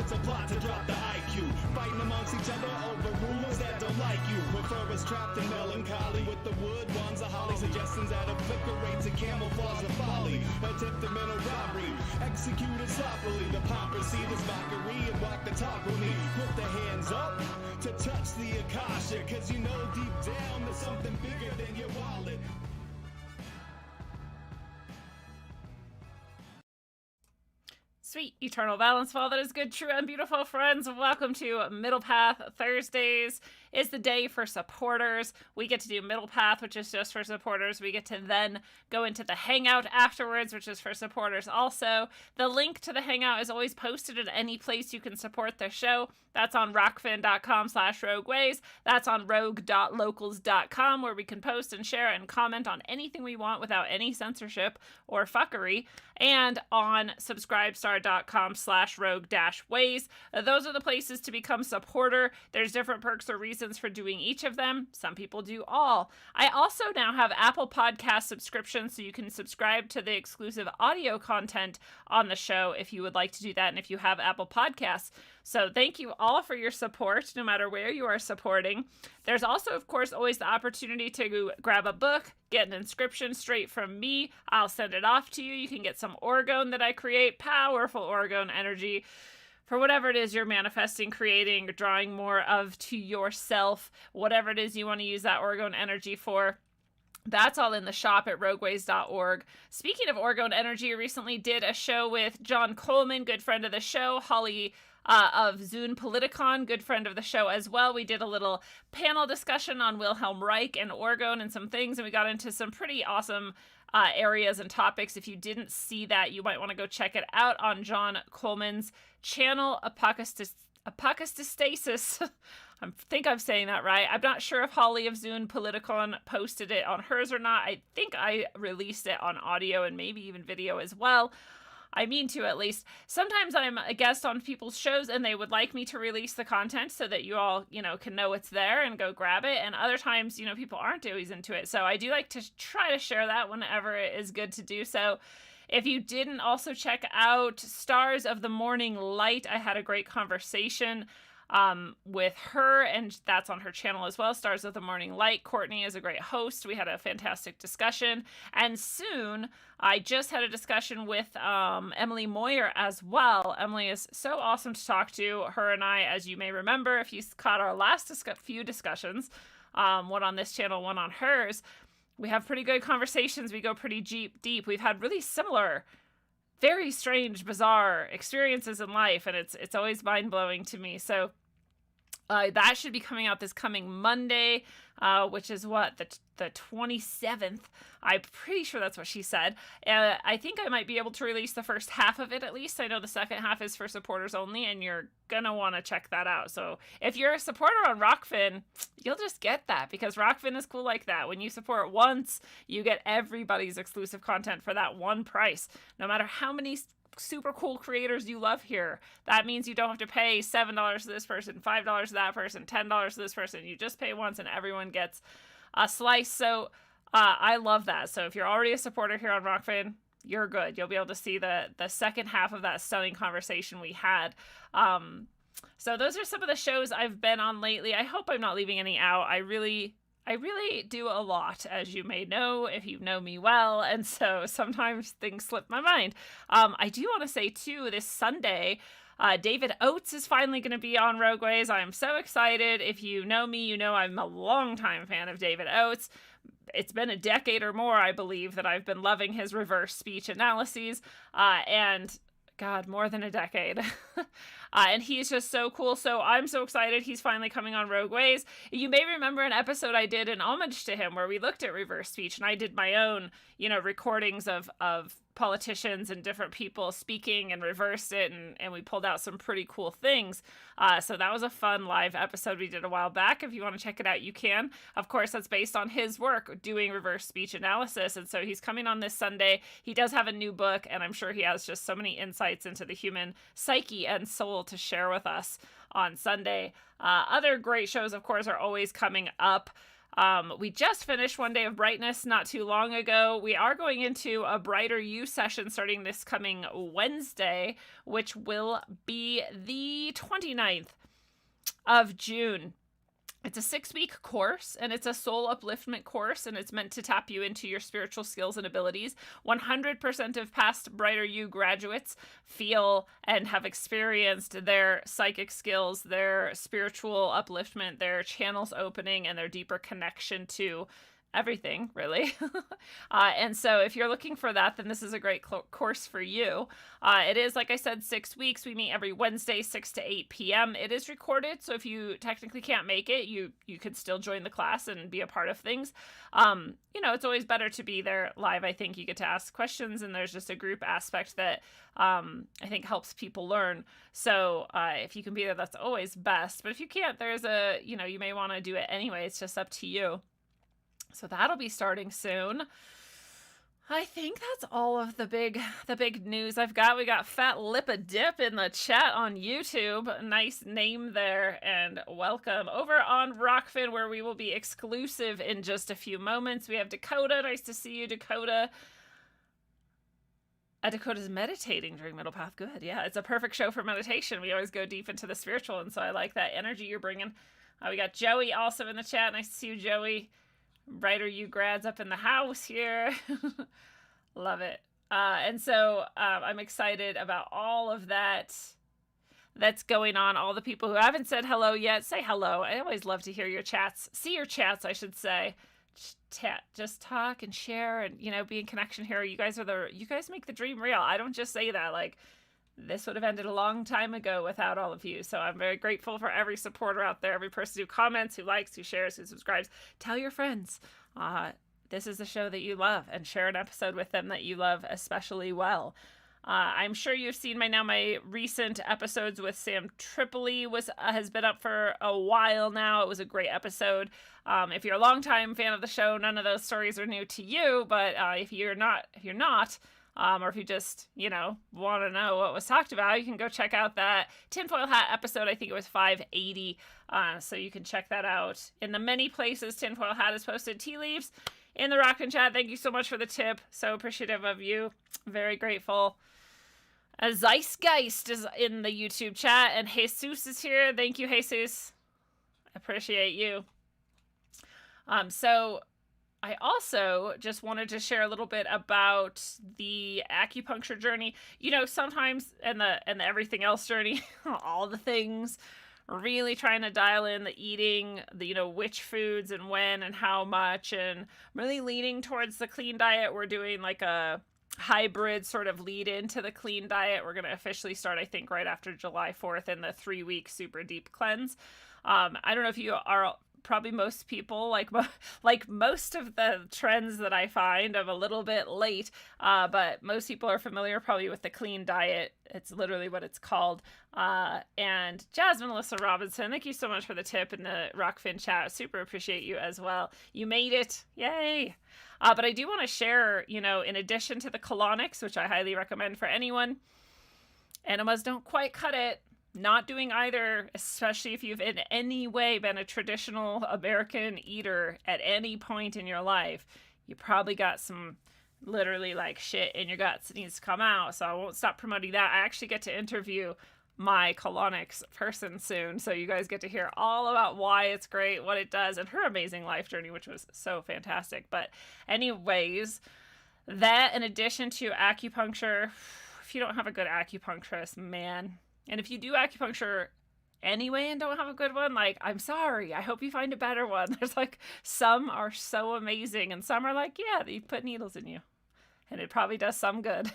It's a plot to drop the IQ. Fighting amongst each other over rumors that don't like you. Prefer us trapped in melancholy with the wood ones of holly. Suggestions that obliterate to camouflage the folly. Attempted mental robbery, executed sloppily. The poppers see this mockery and walk the talk with me. Put the hands up to touch the Akasha, cause you know deep down there's something bigger than your wallet. Sweet eternal balance, all that is good, true, and beautiful, friends. Welcome to Middle Path Thursdays. Is the day for supporters. We get to do Middle Path, which is just for supporters. We get to then go into the Hangout afterwards, which is for supporters also. The link to the Hangout is always posted at any place you can support the show. That's on rockfin.com/rogueways. That's on rogue.locals.com, where we can post and share and comment on anything we want without any censorship or fuckery. And on subscribestar.com/rogue-ways. Those are the places to become supporter. There's different perks or reasons for doing each of them. Some people do all. I also now have Apple Podcast subscriptions, so you can subscribe to the exclusive audio content on the show if you would like to do that, and if you have Apple Podcasts. So thank you all for your support, no matter where you are supporting. There's also, of course, always the opportunity to grab a book, get an inscription straight from me. I'll send it off to you. You can get some orgone that I create, powerful orgone energy for whatever it is you're manifesting, creating, drawing more of to yourself, whatever it is you want to use that orgone energy for. That's all in the shop at rogueways.org. Speaking of orgone energy, I recently did a show with John Coleman, good friend of the show, Holly of Zune Politicon, good friend of the show as well. We did a little panel discussion on Wilhelm Reich and orgone and some things, and we got into some pretty awesome areas and topics. If you didn't see that, you might want to go check it out on John Coleman's channel, Apocastasis. I think I'm saying that right. I'm not sure if Holly of Zune Politicon posted it on hers or not. I think I released it on audio and maybe even video as well. I mean to, at least. Sometimes I'm a guest on people's shows and they would like me to release the content so that you all, can know it's there and go grab it. And other times, people aren't always into it. So I do like to try to share that whenever it is good to do so. If you didn't also check out Stars of the Morning Light, I had a great conversation with her, and that's on her channel as well, Stars of the Morning Light. Courtney is a great host. We had a fantastic discussion, and soon I just had a discussion with Emily Moyer as well. Emily is so awesome to talk to. Her and I, as you may remember, if you caught our last few discussions, one on this channel, one on hers, we have pretty good conversations. We go pretty deep. We've had really similar, very strange, bizarre experiences in life, and it's always mind-blowing to me. So that should be coming out this coming Monday, which is the 27th. I'm pretty sure that's what she said. I think I might be able to release the first half of it at least. I know the second half is for supporters only, and you're gonna want to check that out. So if you're a supporter on Rockfin, you'll just get that, because Rockfin is cool like that. When you support once, you get everybody's exclusive content for that one price, no matter how many super cool creators you love here. That means you don't have to pay $7 to this person, $5 to that person, $10 to this person. You just pay once and everyone gets a slice. So I love that. So if you're already a supporter here on Rockfin, you're good. You'll be able to see the second half of that stunning conversation we had. So those are some of the shows I've been on lately. I hope I'm not leaving any out. I really do a lot, as you may know, if you know me well, and so sometimes things slip my mind. I do want to say, too, this Sunday, David Oates is finally going to be on Rogueways. I'm so excited. If you know me, you know I'm a longtime fan of David Oates. It's been a decade or more, I believe, that I've been loving his reverse speech analyses, and God, more than a decade. And he's just so cool. So I'm so excited. He's finally coming on Rogueways. You may remember an episode I did in homage to him where we looked at reverse speech, and I did my own, recordings of politicians and different people speaking and reversed it, and we pulled out some pretty cool things. So that was a fun live episode we did a while back. If you want to check it out, you can. Of course, that's based on his work doing reverse speech analysis, and so he's coming on this Sunday. He does have a new book, and I'm sure he has just so many insights into the human psyche and soul to share with us on Sunday. Other great shows, of course, are always coming up. We just finished One Day of Brightness not too long ago. We are going into a Brighter You session starting this coming Wednesday, which will be the 29th of June. It's a 6-week course, and it's a soul upliftment course, and it's meant to tap you into your spiritual skills and abilities. 100% of past Brighter You graduates feel and have experienced their psychic skills, their spiritual upliftment, their channels opening, and their deeper connection to everything, really. And so if you're looking for that, then this is a great course for you. It is, like I said, 6 weeks. We meet every Wednesday, 6 to 8 p.m. It is recorded, so if you technically can't make it, you could still join the class and be a part of things. It's always better to be there live. I think you get to ask questions, and there's just a group aspect that I think helps people learn. So if you can be there, that's always best. But if you can't, there's you may want to do it anyway. It's just up to you. So that'll be starting soon. I think that's all of the big news I've got. We got Fat Lippa Dip in the chat on YouTube. Nice name there, and welcome. Over on Rockfin, where we will be exclusive in just a few moments, we have Dakota. Nice to see you, Dakota. Dakota's meditating during Middle Path. Good. Yeah, it's a perfect show for meditation. We always go deep into the spiritual, and so I like that energy you're bringing. We got Joey also in the chat. Nice to see you, Joey. Brighter You grads up in the house here. Love it. And so I'm excited about all of that's going on. All the people who haven't said hello yet, say hello. I always love to hear your chats. See your chats, I should say. Just talk and share and, be in connection here. You guys make the dream real. I don't just say that. Like, this would have ended a long time ago without all of you. So I'm very grateful for every supporter out there, every person who comments, who likes, who shares, who subscribes. Tell your friends this is the show that you love, and share an episode with them that you love especially well. I'm sure you've seen my recent episodes with Sam Tripoli has been up for a while now. It was a great episode. If you're a longtime fan of the show, none of those stories are new to you. But if you're not, or if you just, want to know what was talked about, you can go check out that tinfoil hat episode. I think it was 580. So you can check that out in the many places tinfoil hat is posted. Tea leaves in the Rockin' chat. Thank you so much for the tip. So appreciative of you. Very grateful. Zeitgeist is in the YouTube chat, and Jesus is here. Thank you, Jesus. Appreciate you. So I also just wanted to share a little bit about the acupuncture journey. Sometimes and the everything else journey, all the things, really trying to dial in the eating, which foods and when and how much, and really leaning towards the clean diet. We're doing like a hybrid sort of lead into the clean diet. We're going to officially start, I think, right after July 4th in the 3-week super deep cleanse. I don't know if you are, probably most people, like most of the trends that I find, I'm a little bit late, but most people are familiar probably with the clean diet. It's literally what it's called. And Jasmine Alyssa Robinson, thank you so much for the tip in the Rockfin chat. Super appreciate you as well. You made it. Yay. But I do want to share, in addition to the colonics, which I highly recommend for anyone, enemas don't quite cut it. Not doing either, especially if you've in any way been a traditional American eater at any point in your life. You probably got some literally like shit in your guts that needs to come out. So I won't stop promoting that. I actually get to interview my colonics person soon. So you guys get to hear all about why it's great, what it does, and her amazing life journey, which was so fantastic. But anyways, that in addition to acupuncture, if you don't have a good acupuncturist, man. And if you do acupuncture anyway and don't have a good one, like, I'm sorry. I hope you find a better one. There's like, some are so amazing, and some are like, yeah, they put needles in you. And it probably does some good.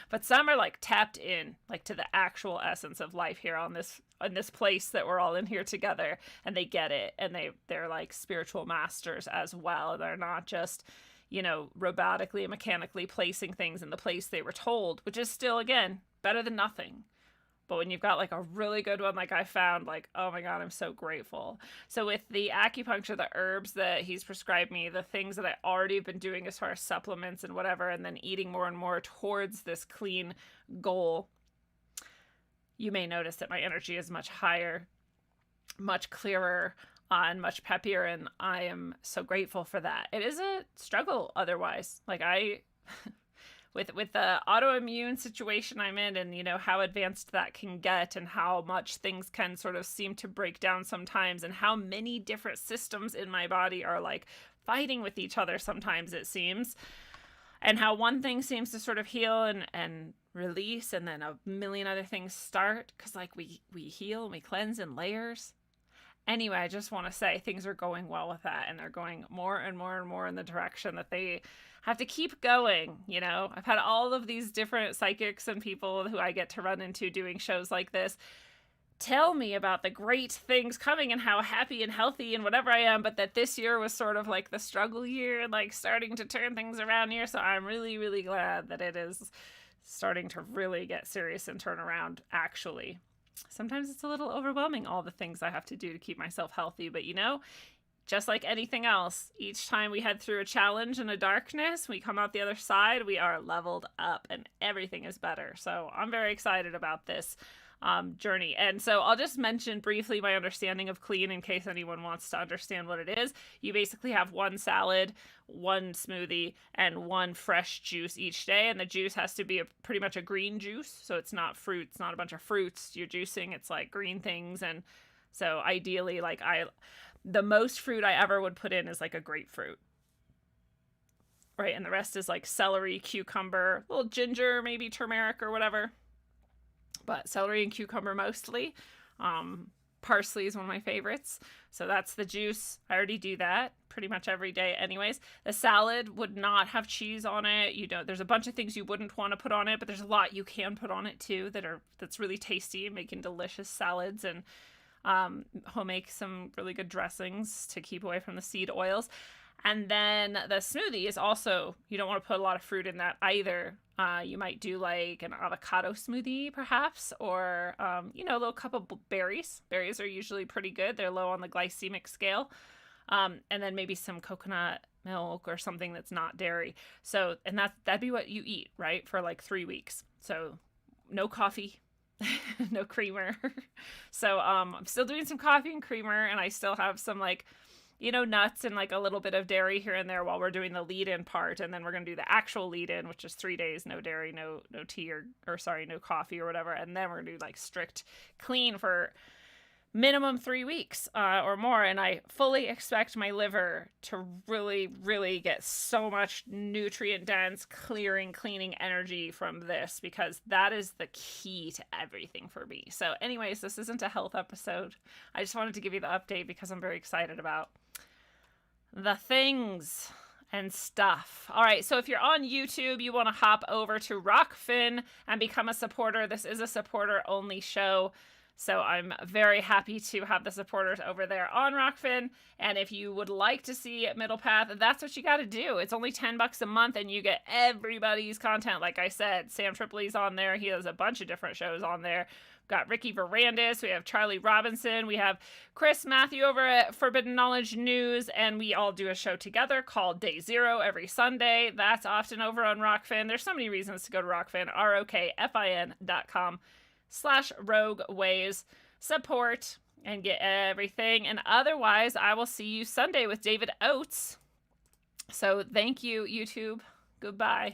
But some are like tapped in, like to the actual essence of life here on this place that we're all in here together. And they get it. And they're like spiritual masters as well. They're not just, robotically and mechanically placing things in the place they were told, which is still, again, better than nothing. But when you've got like a really good one, like I found, like, oh my God, I'm so grateful. So with the acupuncture, the herbs that he's prescribed me, the things that I already have been doing as far as supplements and whatever, and then eating more and more towards this clean goal, you may notice that my energy is much higher, much clearer. and much peppier, and I am so grateful for that. It is a struggle otherwise. Like with the autoimmune situation I'm in, and how advanced that can get, and how much things can sort of seem to break down sometimes, and how many different systems in my body are like fighting with each other sometimes, it seems, and how one thing seems to sort of heal and release, and then a million other things start, because like we heal and we cleanse in layers. Anyway, I just want to say things are going well with that, and they're going more and more and more in the direction that they have to keep going. I've had all of these different psychics and people who I get to run into doing shows like this tell me about the great things coming and how happy and healthy and whatever I am, but that this year was sort of like the struggle year, like starting to turn things around here. So I'm really, really glad that it is starting to really get serious and turn around, actually. Sometimes it's a little overwhelming, all the things I have to do to keep myself healthy, but just like anything else, each time we head through a challenge and a darkness, we come out the other side, we are leveled up and everything is better. So I'm very excited about this journey. And so I'll just mention briefly my understanding of clean in case anyone wants to understand what it is. You basically have one salad, one smoothie, and one fresh juice each day. And the juice has to be pretty much a green juice. So it's not fruit. It's not a bunch of fruits you're juicing. It's like green things. And so ideally, like the most fruit I ever would put in is like a grapefruit. Right. And the rest is like celery, cucumber, a little ginger, maybe turmeric or whatever. But celery and cucumber mostly. Parsley is one of my favorites. So that's the juice. I already do that pretty much every day anyways. The salad would not have cheese on it. There's a bunch of things you wouldn't want to put on it, but there's a lot you can put on it too that's really tasty, making delicious salads, and make some really good dressings to keep away from the seed oils. And then the smoothie is also, you don't want to put a lot of fruit in that either. You might do like an avocado smoothie perhaps, or, a little cup of berries. Berries are usually pretty good. They're low on the glycemic scale. And then maybe some coconut milk or something that's not dairy. So, and that'd be what you eat, right? For like 3 weeks. So no coffee, no creamer. So, I'm still doing some coffee and creamer, and I still have some like, nuts and like a little bit of dairy here and there while we're doing the lead-in part. And then we're going to do the actual lead-in, which is 3 days, no dairy, no tea no coffee or whatever. And then we're going to do like strict clean for minimum 3 weeks or more. And I fully expect my liver to really, really get so much nutrient dense, cleaning energy from this, because that is the key to everything for me. So anyways, this isn't a health episode. I just wanted to give you the update because I'm very excited about the things and stuff. All right, so if you're on YouTube, you want to hop over to Rockfin and become a supporter. This is a supporter only show. So I'm very happy to have the supporters over there on Rockfin. And if you would like to see Middle Path, that's what you got to do. It's only $10 a month and you get everybody's content. Like I said, Sam Tripoli's on there. He has a bunch of different shows on there. We've got Ricky Verandis. We have Charlie Robinson. We have Chris Matthew over at Forbidden Knowledge News. And we all do a show together called Day Zero every Sunday. That's often over on Rockfin. There's so many reasons to go to Rockfin, ROKFIN.com/rogueways. Support and get everything. And otherwise, I will see you Sunday with David Oates. So thank you, YouTube. Goodbye.